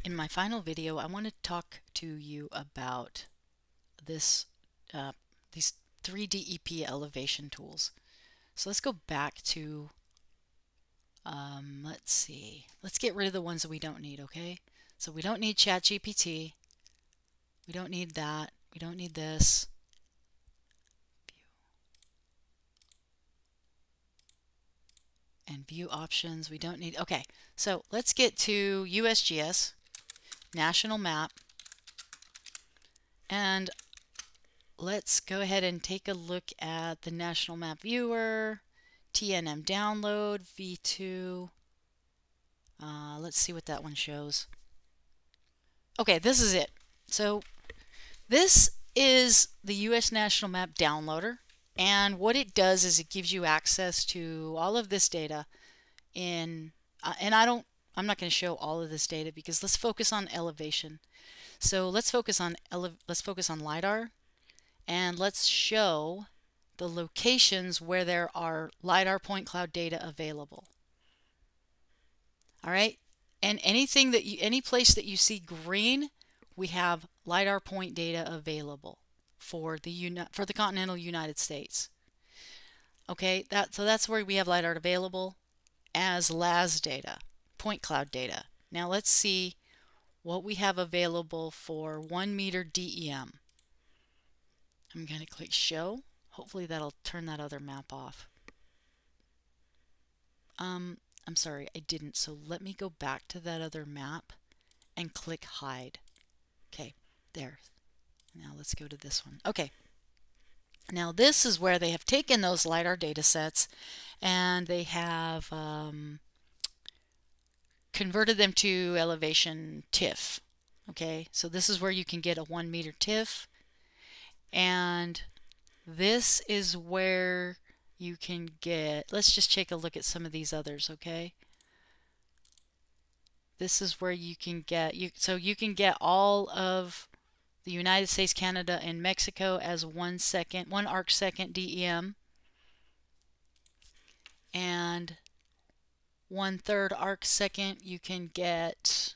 In my final video, I want to talk to you about these 3D EP elevation tools. So let's go back to, let's see, let's get rid of the ones that we don't need, okay? So we don't need ChatGPT, we don't need that, we don't need this. And view options, we don't need, okay. So let's get to USGS, national map, and let's go ahead and take a look at the national map viewer, TNM download, V2. Let's see what that one shows. Okay, this is it. So this is the US National Map downloader, and what it does is it gives you access to all of this data in, and I'm not going to show all of this data because let's focus on elevation. So let's focus on LiDAR, and let's show the locations where there are LiDAR point cloud data available. All right, and anything that any place that you see green, we have LiDAR point data available for the continental United States. Okay, so that's where we have LiDAR available as LAZ data, point cloud data. Now let's see what we have available for 1 meter DEM. I'm going to click show. Hopefully that'll turn that other map off. I'm sorry, I didn't. So let me go back to that other map and click hide. Okay, there. Now let's go to this one. Okay. Now this is where they have taken those LiDAR data sets and they have converted them to elevation TIFF. Okay, so this is where you can get a 1 meter TIFF, and this is where you can get, let's just take a look at some of these others, okay? This is where you can get, so you can get all of the United States, Canada, and Mexico as 1 arc second DEM, and 1/3 arc second you can get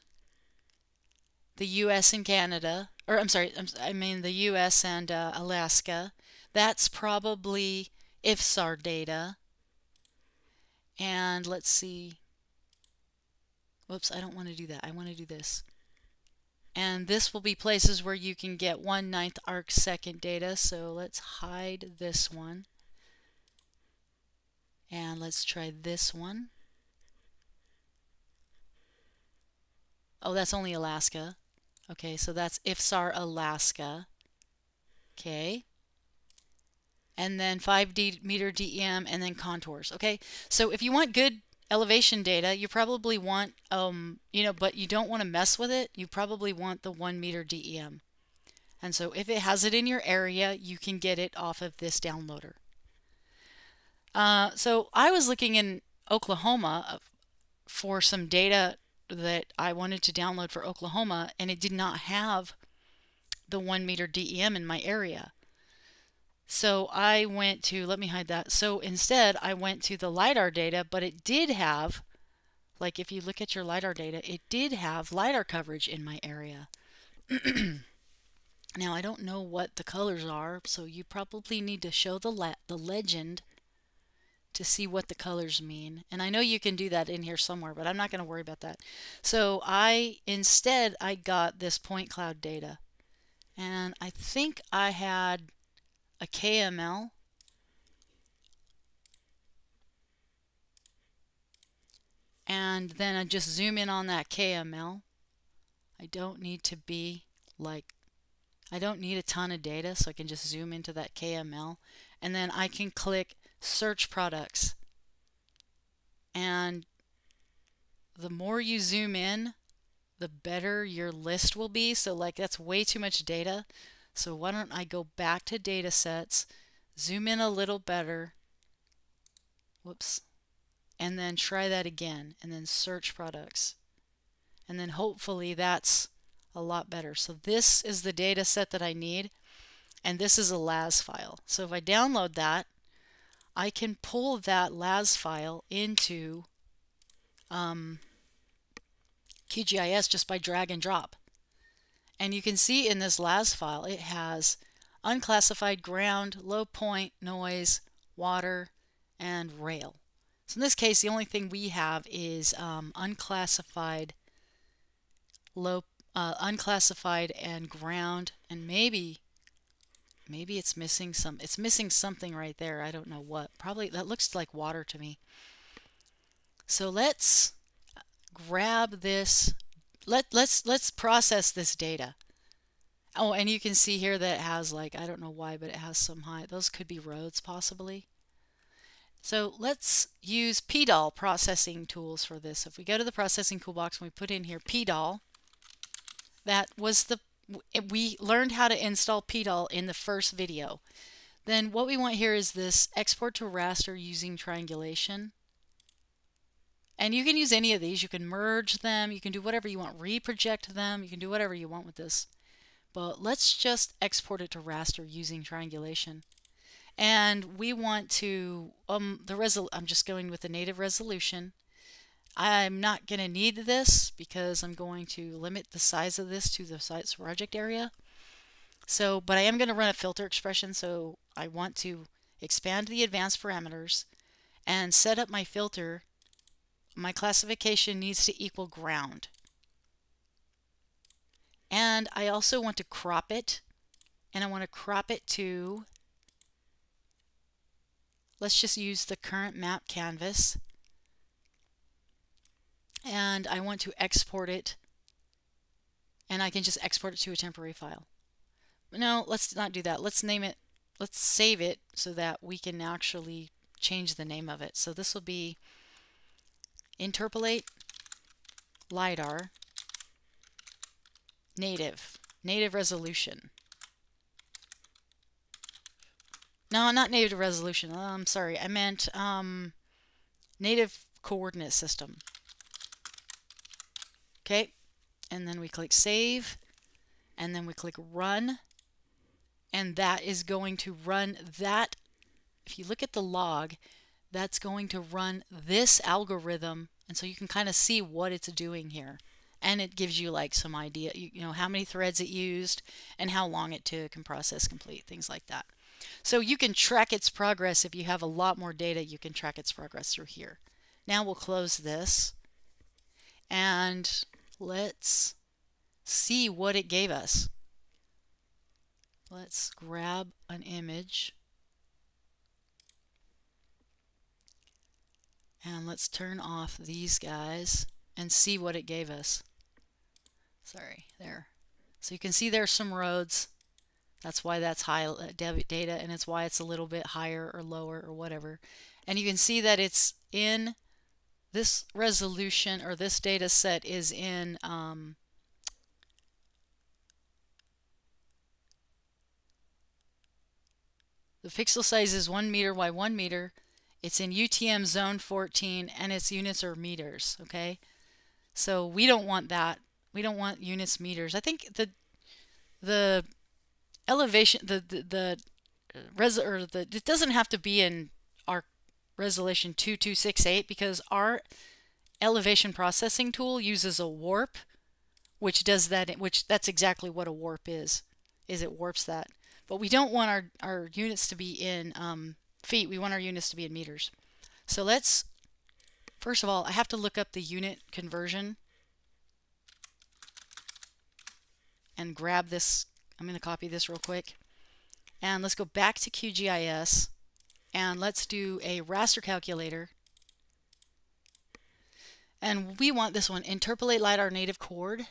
the US and Canada, or I'm sorry, I mean the US and Alaska. That's probably IFSAR data. And let's see. Whoops, I don't want to do that. I want to do this. And this will be places where you can get 1/9 arc second data. So let's hide this one. And let's try this one. Oh, that's only Alaska. Okay, so that's IFSAR Alaska. Okay. And then 5 meter DEM and then contours. Okay, so if you want good elevation data, you probably want, but you don't want to mess with it, you probably want the 1 meter DEM. And so if it has it in your area, you can get it off of this downloader. So I was looking in Oklahoma for some data that I wanted to download for Oklahoma, and it did not have the 1 meter DEM in my area. So I went to, let me hide that. So instead I went to the LiDAR data, but it did have, like if you look at your LiDAR data, it did have LiDAR coverage in my area. Now I don't know what the colors are, so you probably need to show the legend to see what the colors mean. And I know you can do that in here somewhere, but I'm not going to worry about that. So instead I got this point cloud data, and I think I had a KML, and then I just zoom in on that KML. I don't need to be like, I don't need a ton of data, so I can just zoom into that KML, and then I can click search products. And the more you zoom in, the better your list will be. So like that's way too much data. So why don't I go back to data sets, zoom in a little better, whoops, and then try that again, and then search products. And then hopefully that's a lot better. So this is the data set that I need, and this is a LAZ file. So if I download that, I can pull that LAZ file into QGIS. QGIS just by drag and drop. And you can see in this LAZ file it has unclassified ground, low point, noise, water, and rail. So in this case, the only thing we have is unclassified and ground, and maybe it's missing something right there. I don't know what. Probably that looks like water to me. So let's grab this. Let's process this data. Oh, and you can see here that it has, like, I don't know why, but it has some high. Those could be roads possibly. So let's use PDAL processing tools for this. If we go to the processing toolbox and we put in here PDAL, we learned how to install PDAL in the first video. Then what we want here is this export to raster using triangulation. And you can use any of these. You can merge them. You can do whatever you want. Reproject them. You can do whatever you want with this. But let's just export it to raster using triangulation. And we want to, I'm just going with the native resolution. I'm not going to need this because I'm going to limit the size of this to the size project area. So, but I am going to run a filter expression, so I want to expand the advanced parameters and set up my filter. My classification needs to equal ground. And I also want to crop it, and I want to crop it to, let's just use the current map canvas. And I want to export it, and I can just export it to a temporary file. No, let's not do that. Let's name it, let's save it so that we can actually change the name of it. So this will be interpolate LiDAR native resolution. No, not native resolution. I'm sorry. I meant native coordinate system. Okay, and then we click save, and then we click run, and that is going to run that. If you look at the log, that's going to run this algorithm, and so you can kind of see what it's doing here. And it gives you like some idea, you know, how many threads it used and how long it took and process complete, things like that. So you can track its progress. If you have a lot more data, you can track its progress through here. Now we'll close this and let's see what it gave us. Let's grab an image and let's turn off these guys and see what it gave us. Sorry, there. So you can see there's some roads. That's why that's high data, and it's why it's a little bit higher or lower or whatever. And you can see that it's in this resolution, or this data set is in the pixel size is 1 meter by 1 meter. It's in UTM zone 14 and its units are meters. Okay, so we don't want that. We don't want units meters. I think the elevation, it doesn't have to be in our resolution 2268 because our elevation processing tool uses a warp, which does that, that's exactly what a warp is it warps that. But we don't want our units to be in feet. We want our units to be in meters. So let's, first of all, I have to look up the unit conversion and grab this. I'm going to copy this real quick. And let's go back to QGIS and let's do a raster calculator. And we want this one, interpolate LiDAR native chord.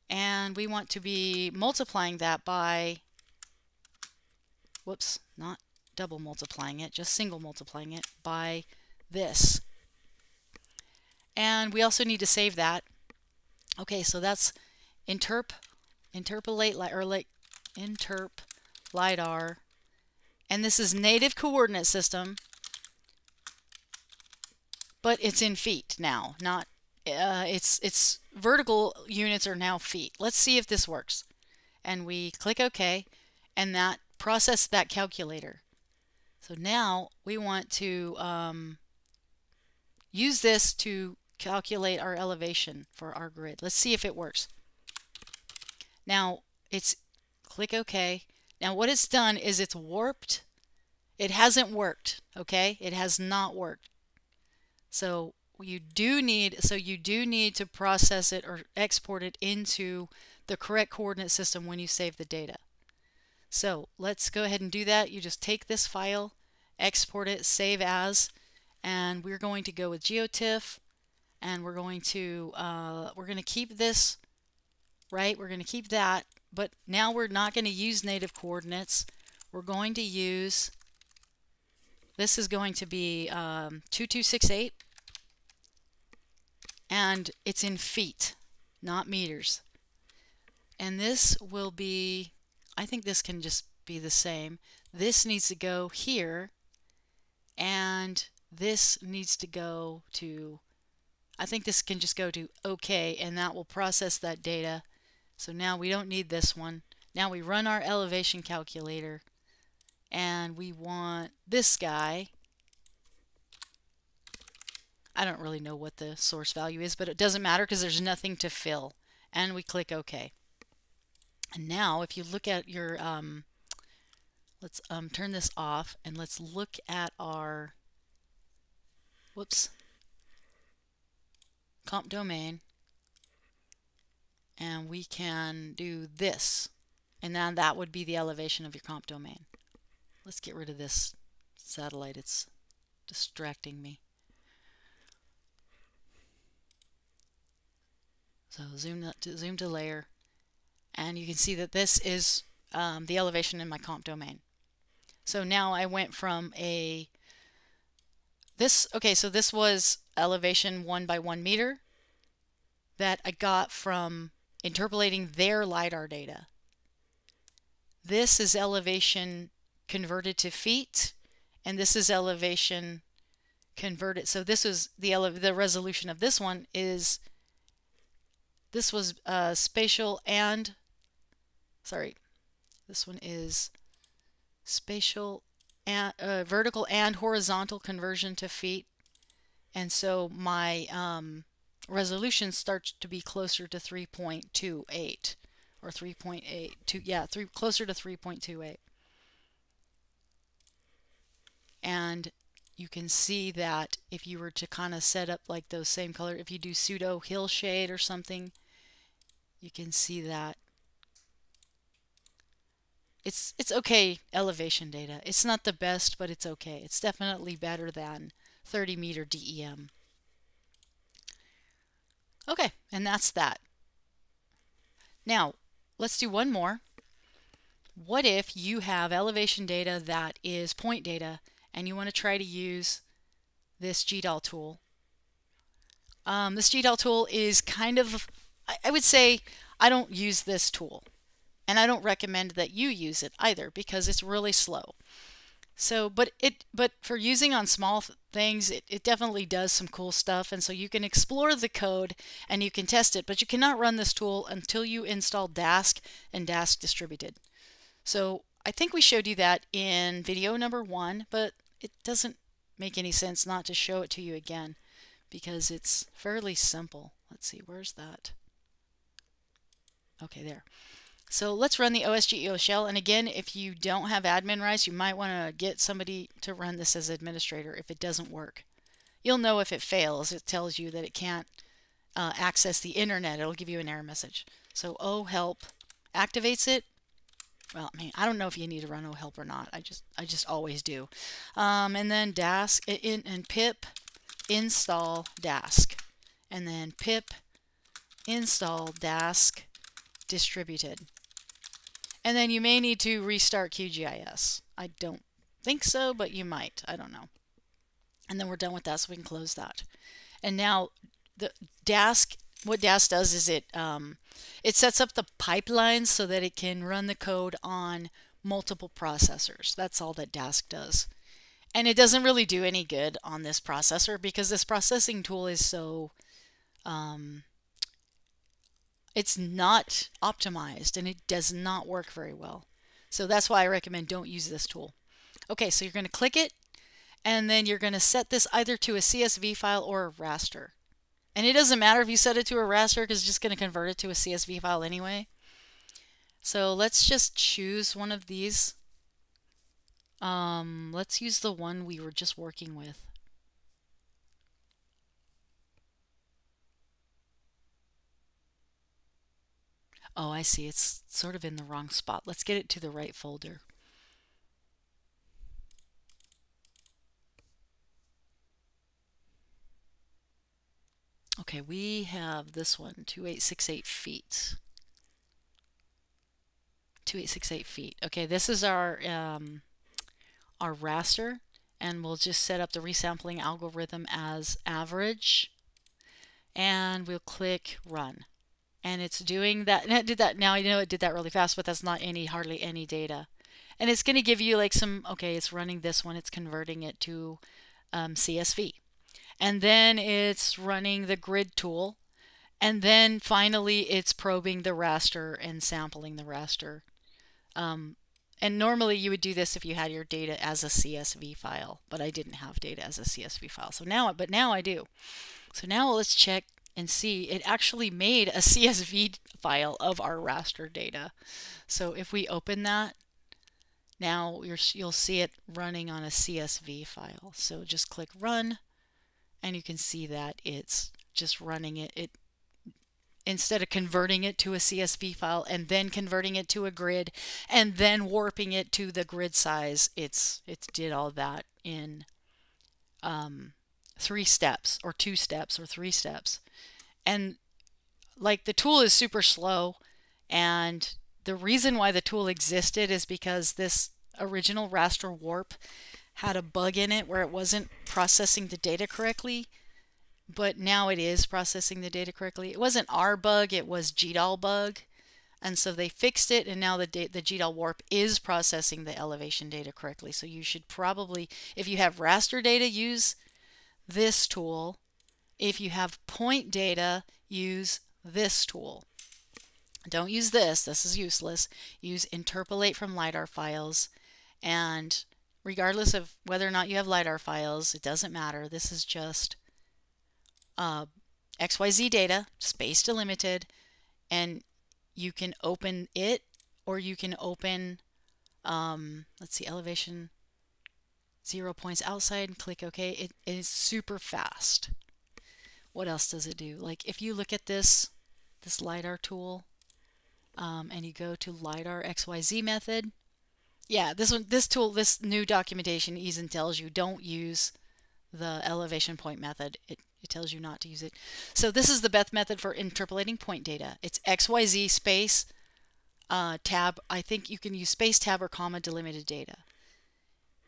And we want to be multiplying that by, whoops, not double multiplying it, just single multiplying it by this. And we also need to save that. Okay, so that's interpolate interp LiDAR, and this is native coordinate system, but it's in feet now, not its vertical units are now feet. Let's see if this works. And we click OK, and that processed that calculator. So now we want to use this to calculate our elevation for our grid. Let's see if it works. Now click OK. Now what it's done is it's warped. It hasn't worked, okay? It has not worked. So you do need to process it or export it into the correct coordinate system when you save the data. So let's go ahead and do that. You just take this file, export it, save as, and we're going to go with GeoTIFF, and we're going to keep this, right? We're going to keep that, but now we're not going to use native coordinates. We're going to use, this is going to be 2268, and it's in feet, not meters. And this will be, I think this can just be the same. This needs to go here, and this needs to go to, I think this can just go to OK, and that will process that data. So now we don't need this one. Now we run our elevation calculator, and we want this guy. I don't really know what the source value is, but it doesn't matter because there's nothing to fill. And we click OK. And now if you look at your, let's turn this off, and let's look at our, comp domain, and we can do this, and then that would be the elevation of your comp domain. Let's get rid of this satellite, it's distracting me. So zoom to layer, and you can see that this is the elevation in my comp domain. So now I went from so this was elevation 1 by 1 meter that I got from interpolating their LiDAR data. This is elevation converted to feet, and this is elevation converted. So this is the resolution of this one is, this was spatial and, sorry, this one is spatial and vertical and horizontal conversion to feet, and so my resolution starts to be closer to 3.28 or 3.82, yeah, closer to 3.28. And you can see that if you were to kind of set up like those same color, if you do pseudo hill shade or something, you can see that it's okay elevation data. It's not the best, but it's okay. It's definitely better than 30-meter DEM. Okay, and that's that. Now, let's do one more. What if you have elevation data that is point data, and you want to try to use this GDAL tool? This GDAL tool is kind of, I would say, I don't use this tool. And I don't recommend that you use it either because it's really slow. So, but for using on small things, it definitely does some cool stuff. And so you can explore the code and you can test it, but you cannot run this tool until you install Dask and Dask distributed. So I think we showed you that in video number 1, but it doesn't make any sense not to show it to you again because it's fairly simple. Let's see, where's that? Okay, there. So let's run the OSGEO shell, and again, if you don't have admin rights, you might want to get somebody to run this as administrator if it doesn't work. You'll know if it fails. It tells you that it can't access the internet. It'll give you an error message. So help activates it. Well, I mean, I don't know if you need to run help or not. I just always do. And then Dask and pip install Dask, and then pip install Dask distributed. And then you may need to restart QGIS. I don't think so, but you might. I don't know. And then we're done with that, so we can close that. And now the Dask, what Dask does is it sets up the pipelines so that it can run the code on multiple processors. That's all that Dask does. And it doesn't really do any good on this processor because this processing tool is so it's not optimized and it does not work very well. So that's why I recommend don't use this tool. Okay, so you're going to click it, and then you're going to set this either to a CSV file or a raster. And it doesn't matter if you set it to a raster because it's just going to convert it to a CSV file anyway. So let's just choose one of these. Let's use the one we were just working with. Oh, I see. It's sort of in the wrong spot. Let's get it to the right folder. Okay, we have this one, 2868 feet. 2868 feet. Okay, this is our raster, and we'll just set up the resampling algorithm as average, and we'll click run. And it's doing that, and it did that. Now I know it did that really fast, but that's not hardly any data. And it's going to give you like some, okay, it's running this one, it's converting it to CSV. And then it's running the grid tool. And then finally it's probing the raster and sampling the raster. And normally you would do this if you had your data as a CSV file, but I didn't have data as a CSV file. So now I do. So now let's check and see, it actually made a CSV file of our raster data. So if we open that, now you'll see it running on a CSV file. So just click run, and you can see that it's just running it. Instead of converting it to a CSV file and then converting it to a grid and then warping it to the grid size, it did all that in 3 steps or 2 steps or 3 steps. And like, the tool is super slow, and the reason why the tool existed is because this original raster warp had a bug in it where it wasn't processing the data correctly, but now it is processing the data correctly. It wasn't our bug, it was GDAL bug, and so they fixed it, and now the GDAL warp is processing the elevation data correctly. So you should probably, if you have raster data, use this tool. If you have point data, use this tool. Don't use this is useless. Use interpolate from LiDAR files, and regardless of whether or not you have LiDAR files, it doesn't matter. This is just XYZ data, space delimited, and you can open it, or you can open, let's see, elevation 0 points outside, and click OK. It is super fast. What else does it do? Like, if you look at this LiDAR tool, and you go to LiDAR XYZ method, yeah, this new documentation even tells you don't use the elevation point method. It tells you not to use it. So this is the best method for interpolating point data. It's XYZ space tab. I think you can use space tab or comma delimited data.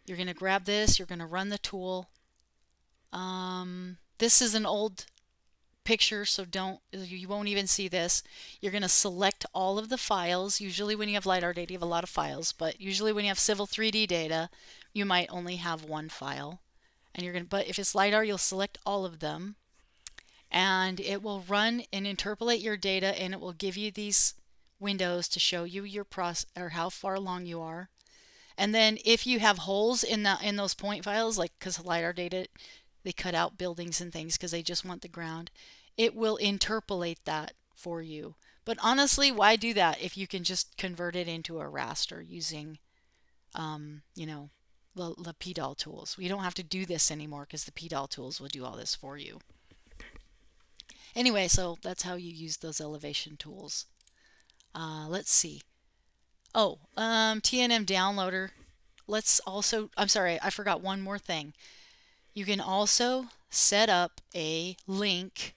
You're going to grab this. You're going to run the tool. This is an old picture, so you won't even see this. You're going to select all of the files. Usually when you have LiDAR data, you have a lot of files, but usually when you have Civil 3D data, you might only have one file. And but if it's LiDAR, you'll select all of them, and it will run and interpolate your data, and it will give you these windows to show you your or how far along you are. And then if you have holes in those point files, like, because LiDAR data, they cut out buildings and things because they just want the ground, it will interpolate that for you. But honestly, why do that if you can just convert it into a raster using, you know, the PDAL tools? We don't have to do this anymore because the PDAL tools will do all this for you. Anyway, so that's how you use those elevation tools. Let's see. Oh, TNM downloader. Let's also, I'm sorry, I forgot one more thing. You can also set up a link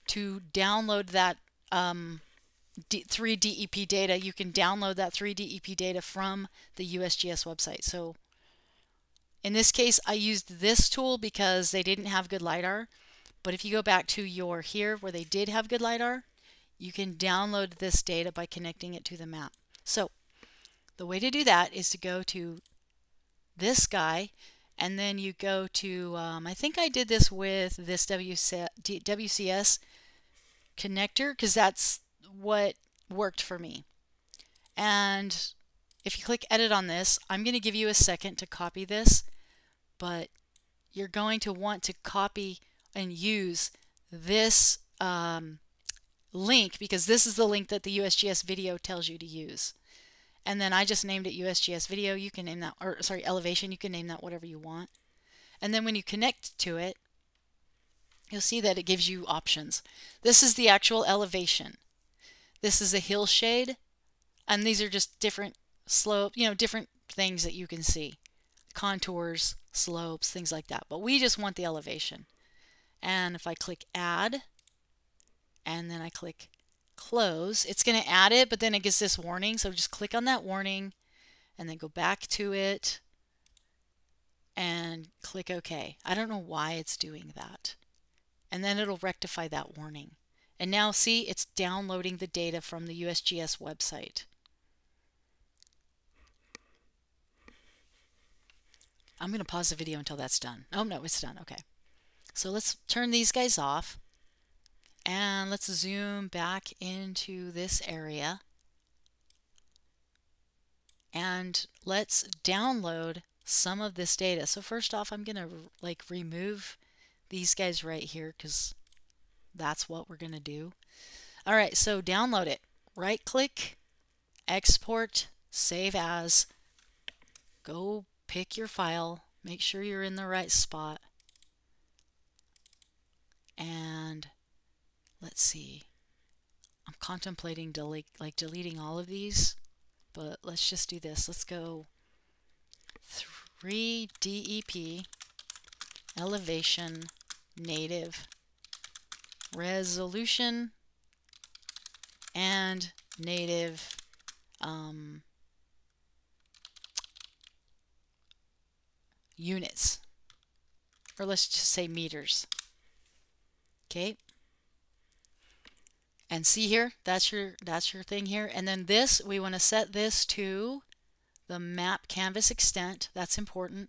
to download that 3 DEP data. You can download that 3 DEP data from the USGS website. So in this case, I used this tool because they didn't have good LiDAR. But if you go back to your here where they did have good LiDAR, you can download this data by connecting it to the map. So the way to do that is to go to this guy, and then you go to, I think I did this with this WCS connector because that's what worked for me. And if you click edit on this, I'm going to give you a second to copy this, but you're going to want to copy and use this link because this is the link that the USGS video tells you to use. And then I just named it USGS video. You can name that, or sorry, elevation. You can name that whatever you want. And then when you connect to it, you'll see that it gives you options. This is the actual elevation. This is a hill shade. And these are just different slope, different things that you can see. Contours, slopes, things like that. But we just want the elevation. And if I click add, and then I click close, it's going to add it, but then it gives this warning. So just click on that warning and then go back to it and click OK. I don't know why it's doing that. And then it'll rectify that warning. And now see, it's downloading the data from the USGS website. I'm going to pause the video until that's done. Oh no, it's done. Okay. So let's turn these guys off. And let's zoom back into this area. And let's download some of this data. So first off, I'm going to remove these guys right here because that's what we're going to do. All right, so download it. Right click, export, save as. Go pick your file. Make sure you're in the right spot. And let's see. I'm contemplating deleting all of these, but let's just do this. Let's go 3DEP elevation native resolution and native units, or let's just say meters. Okay. And see here, that's your thing here. And then this, we want to set this to the map canvas extent. That's important.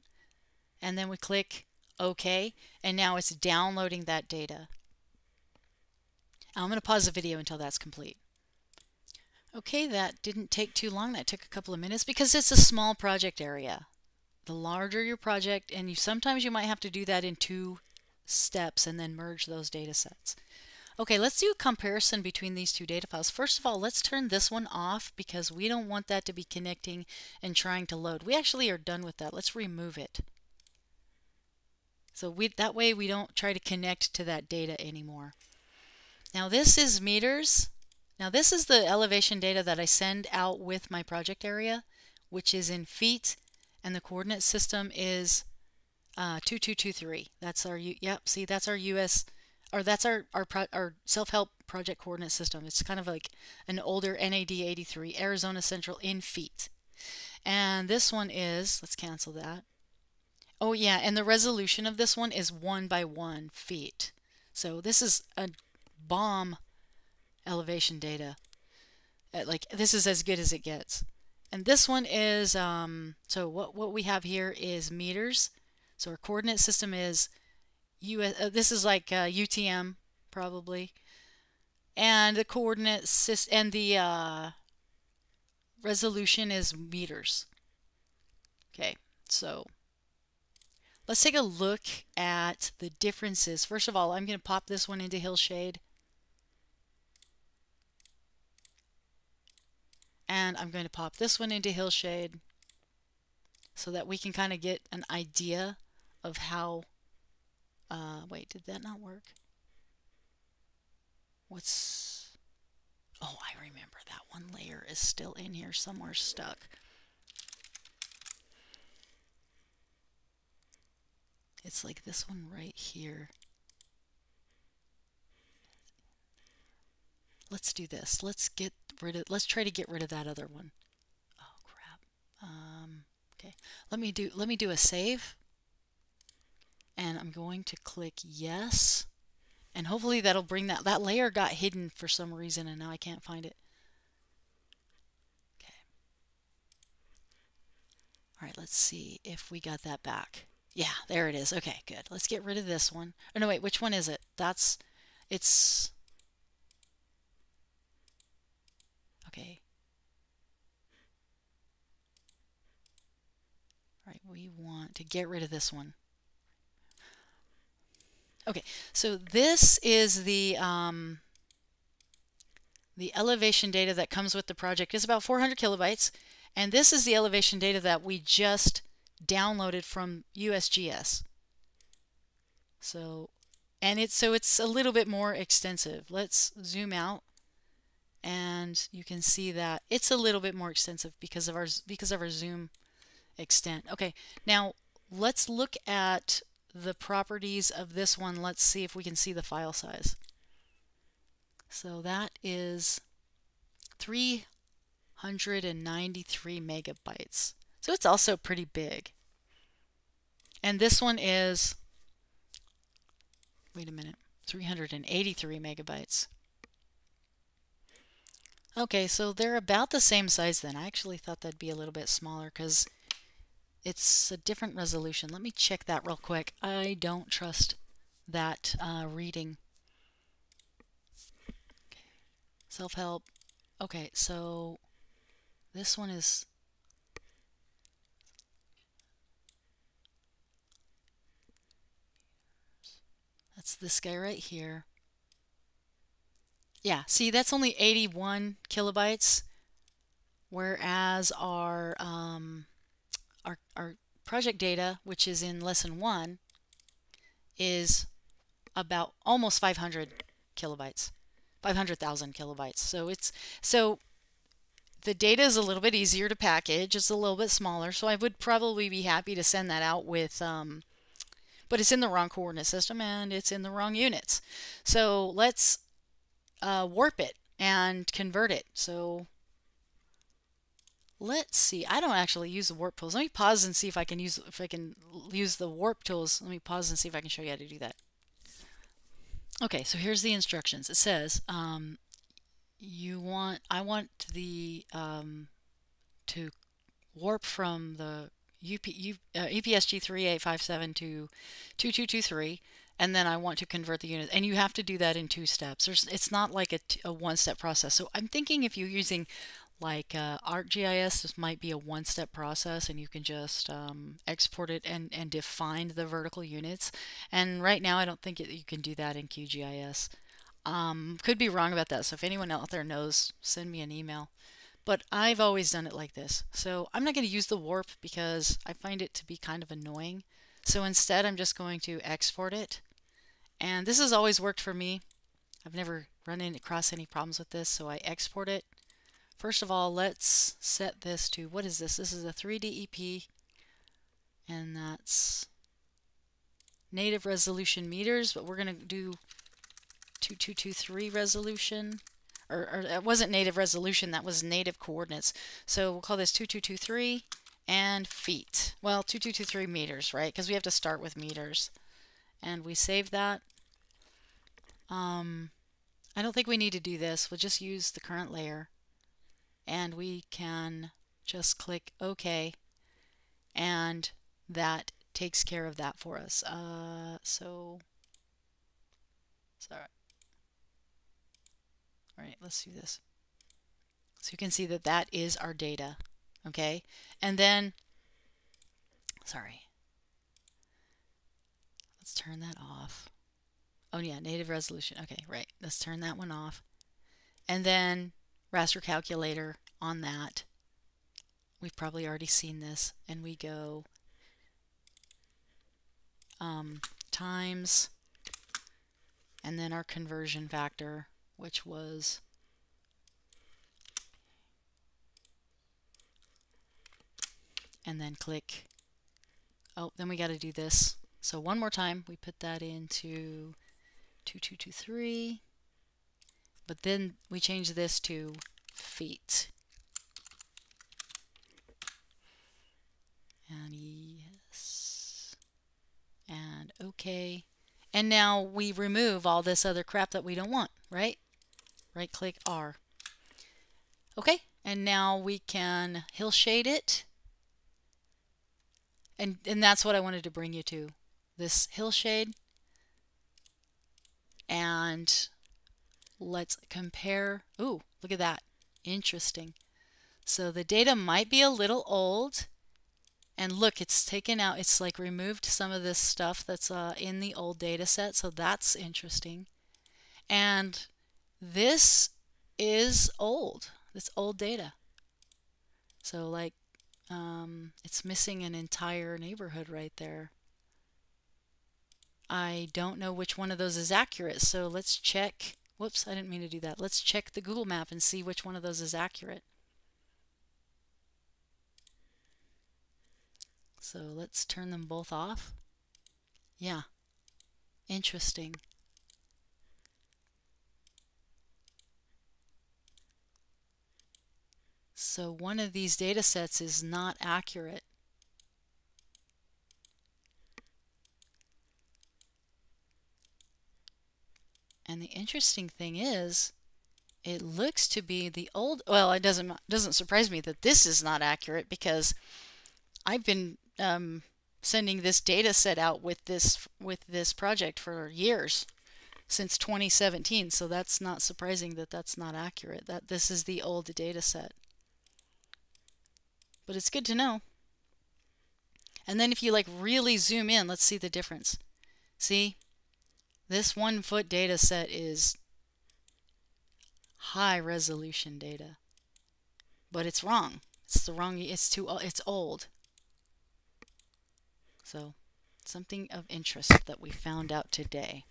And then we click OK. And now it's downloading that data. I'm going to pause the video until that's complete. Okay, that didn't take too long. That took a couple of minutes because it's a small project area. The larger your project, and sometimes you might have to do that in 2 steps and then merge those data sets. Okay, let's do a comparison between these 2 data files. First of all, let's turn this one off because we don't want that to be connecting and trying to load. We actually are done with that. Let's remove it. So that way we don't try to connect to that data anymore. Now this is meters. Now this is the elevation data that I send out with my project area, which is in feet, and the coordinate system is 2223. That's our, see, that's our US, or that's our self-help project coordinate system. It's kind of like an older NAD 83, Arizona Central in feet. And this one is, let's cancel that. Oh yeah, and the resolution of this one is 1 by 1 feet. So this is a bomb elevation data. This is as good as it gets. And this one is, so what we have here is meters. So our coordinate system is this is like UTM probably, and the coordinate system and the resolution is meters. Okay, so let's take a look at the differences. First of all, I'm going to pop this one into Hillshade, and I'm going to pop this one into Hillshade so that we can kind of get an idea of how. Wait, did that not work? Oh, I remember that one layer is still in here somewhere stuck. It's like this one right here. Let's do this. Let's try to get rid of that other one. Oh crap. Okay. Let me do a save. And I'm going to click yes. And hopefully that'll bring that layer got hidden for some reason and now I can't find it. Okay. All right, let's see if we got that back. Yeah, there it is. Okay, good. Let's get rid of this one. Oh no, wait, which one is it? It's okay. All right, we want to get rid of this one. Okay, so this is the elevation data that comes with the project. It's about 400 kilobytes, and this is the elevation data that we just downloaded from USGS. So, and it's a little bit more extensive. Let's zoom out, and you can see that it's a little bit more extensive because of our zoom extent. Okay, now let's look at the properties of this one. Let's see if we can see the file size. So that is 393 megabytes. So it's also pretty big. And this one is, wait a minute, 383 megabytes. Okay, so they're about the same size then. I actually thought that'd be a little bit smaller because it's a different resolution. Let me check that real quick. I don't trust that reading. Okay. Self-help. Okay, so this one is that's this guy right here. Yeah, see, that's only 81 kilobytes, whereas our project data, which is in lesson 1, is about almost 500 kilobytes, 500,000 kilobytes. So the data is a little bit easier to package. It's a little bit smaller, so I would probably be happy to send that out with, but it's in the wrong coordinate system and it's in the wrong units. So let's warp it and convert it. So let's see. I don't actually use the warp tools. Let me pause and see if I can use the warp tools. Let me pause and see if I can show you how to do that. Okay, so here's the instructions. It says I want the to warp from the EPSG 3857 to 2223, and then I want to convert the unit. And you have to do that in 2 steps. It's not like a one-step process. So I'm thinking if you're using like ArcGIS, this might be a one-step process, and you can just export it and define the vertical units. And right now I don't think you can do that in QGIS. Could be wrong about that, so if anyone out there knows, send me an email. But I've always done it like this. So I'm not going to use the warp because I find it to be kind of annoying. So instead I'm just going to export it. And this has always worked for me. I've never run across any problems with this, so I export it. First of all, let's set this to, what is this? This is a 3D EP, and that's native resolution meters, but we're going to do 2223 resolution. Or it wasn't native resolution, that was native coordinates. So we'll call this 2223 and feet. Well, 2223 meters, right? Because we have to start with meters. And we save that. I don't think we need to do this. We'll just use the current layer. And we can just click OK. And that takes care of that for us. Sorry. All right, let's do this. So you can see that that is our data, okay? And then, sorry, let's turn that off. Oh yeah, native resolution. Okay, right. Let's turn that one off. And then raster calculator on that. We've probably already seen this. And we go times, and then our conversion factor, which was and then click. Oh, then we got to do this. So one more time, we put that into 2223, but then we change this to feet. And yes, and OK. And now we remove all this other crap that we don't want, right? Right click R. Okay, and now we can hill shade it. And that's what I wanted to bring you to, this hill shade. And let's compare. Ooh, look at that. Interesting. So the data might be a little old, And look, it's taken out, it's like removed some of this stuff that's in the old data set, so that's interesting. And this is old. It's old data. So like it's missing an entire neighborhood right there. I don't know which one of those is accurate, so let's check. Whoops, I didn't mean to do that. Let's check the Google map and see which one of those is accurate. So let's turn them both off. Yeah, interesting. So one of these data sets is not accurate. And the interesting thing is, it looks to be the old, well, it doesn't surprise me that this is not accurate, because I've been sending this data set out with this project for years, since 2017. So that's not surprising that that's not accurate. That this is the old data set. But it's good to know. And then if you like really zoom in, let's see the difference. See, this 1 foot data set is high resolution data, but it's wrong. It's the wrong, it's old. So something of interest that we found out today.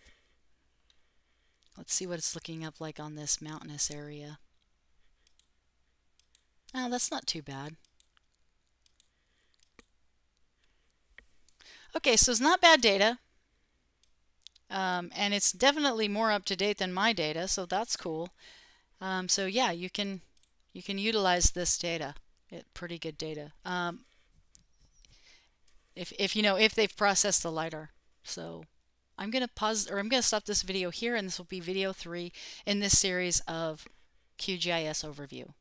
Let's see what it's looking up like on this mountainous area. Oh, that's not too bad. Okay, so it's not bad data. And it's definitely more up to date than my data, so that's cool. So yeah, you can utilize this data. Pretty good data. If they've processed the LiDAR. So I'm gonna pause, or I'm gonna stop this video here, and this will be video 3 in this series of QGIS overview.